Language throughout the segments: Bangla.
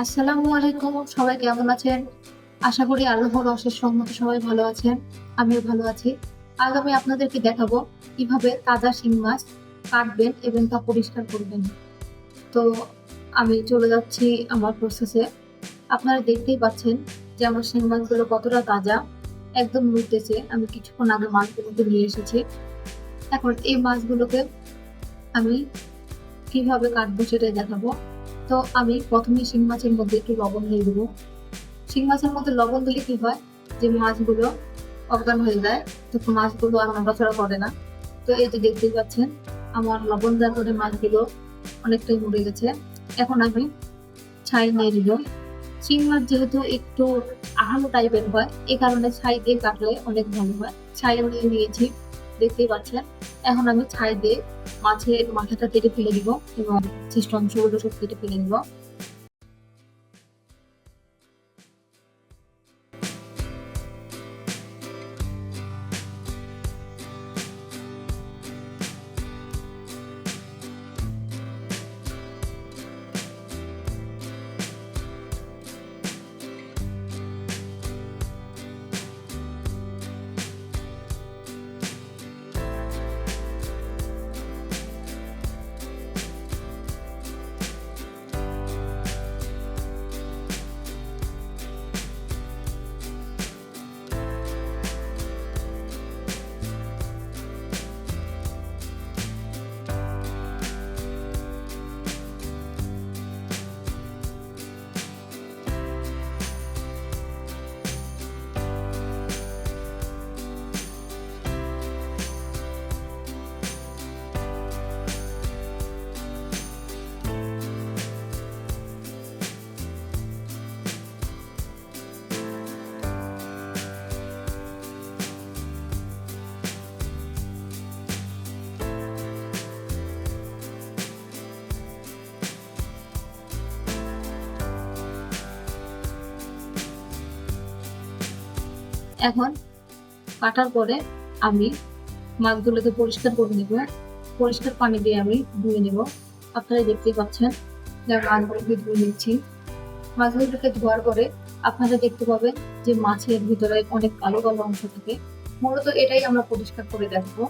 আসসালামু আলাইকুম। সবাই কেমন আছেন? আশা করি আল্লাহর অশেষ রহমতে সবাই ভালো আছেন। আমিও ভালো আছি। আজ আমি আপনাদেরকে দেখাবো কিভাবে তাজা শিং মাছ কাটবেন এবং তা পরিষ্কার করবেন। তো আমি চলে যাচ্ছি আমার প্রসেসে। আপনারা দেখতেই পাচ্ছেন যে আমার শিং মাছগুলো কতটা তাজা, একদম মুলতেছে। আমি কিছুক্ষণ আগে মাছগুলোকে নিয়ে এসেছি। এখন এই মাছগুলোকে আমি কিভাবে কাটবো সেটাই দেখাবো। তো আমি ১ম এ শিং মাছের মধ্যে একটু লবণ দিয়ে দেব। শিং মাছের মধ্যে লবণ দিলে কি হয় যে মাছগুলো অজ্ঞান হয়ে যায়, তখন মাছগুলো আর নড়াচড়া করে না। তো এই যে দেখতেই পাচ্ছেন আমার লবণ দেওয়ার পরে মাছগুলো অনেকটাই মরে গেছে। এখন আমি ছাই নিয়ে নিব। শিং মাছ যেহেতু একটু আঠালো টাইপের হয়, এই কারণে ছাই দিয়ে কাটলে অনেক ভালো হয়। ছাই আমি নিয়েছি, দেখতেই পাচ্ছেন। এখন আমি ছাই দিয়ে মাছের মাথাটা কেটে ফেলে দিব এবং শ্রেষ্ঠ অংশগুলো সব কেটে ফেলে দিব। এখন কাটার পরে আমি মাছগুলোকে পরিষ্কার করে নিব। পরিষ্কার পানি দিয়ে আমি ধুয়ে নিব। আপনারা দেখতেই পাচ্ছেন যে আমি মাছগুলোকে ধুয়ে নিচ্ছি। মাছগুলোকে ধোয়ার পরে আপনারা দেখতে পাবেন যে মাছের ভিতরে অনেক কালো কালো অংশ থাকে। মূলত এটাই আমরা পরিষ্কার করে রাখবো।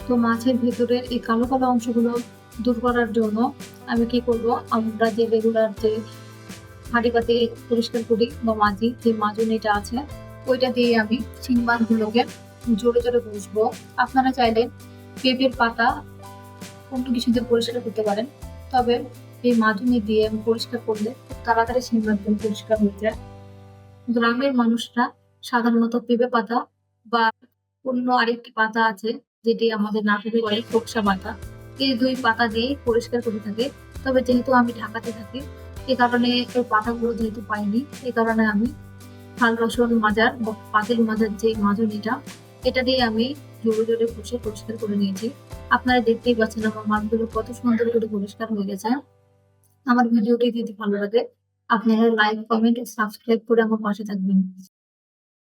তো মাছের ভেতরের এই কালো কালো অংশগুলো দূর করার জন্য আমি কি করব, আমরা যে রেগুলার যে হাঁড়ি পাতি পরিষ্কার করি বা মাজি, যে মাজনিটা আছে ওইটা দিয়ে আমি শিং মাছগুলোকে জোরে জোরে ঘষবো। আপনারা চাইলে পেঁপের পাতা অন্য কিছু দিয়ে পরিষ্কার করতে পারেন, তবে এই মাজনি দিয়ে আমি পরিষ্কার করলে খুব তাড়াতাড়ি শিং মাছগুলো পরিষ্কার হয়ে যায়। গ্রামের মানুষরা সাধারণত পেঁপে পাতা বা অন্য আরেকটি পাতা আছে যেটি আমাদের নাটোরে বলে খোকসা পাতা, এই ২ পাতা দিয়েই পরিষ্কার করে থাকে। তবে যেহেতু আমি ঢাকাতে থাকি, এ কারণে ওই পাতাগুলো যেহেতু পাইনি, এ কারণে আমি থাল বাসন মাজার বা পাতিল মাজার যে মাজনিটা, এটা দিয়ে আমি জোরে জোরে ঘষে পরিষ্কার করে নিয়েছি। আপনারা দেখতেই পাচ্ছেন আমার মাছগুলো কত সুন্দর করে পরিষ্কার হয়ে গেছে। আমার ভিডিওটি যদি ভালো লাগে আপনারা লাইক, কমেন্ট ও সাবস্ক্রাইব করে আমার পাশে থাকবেন।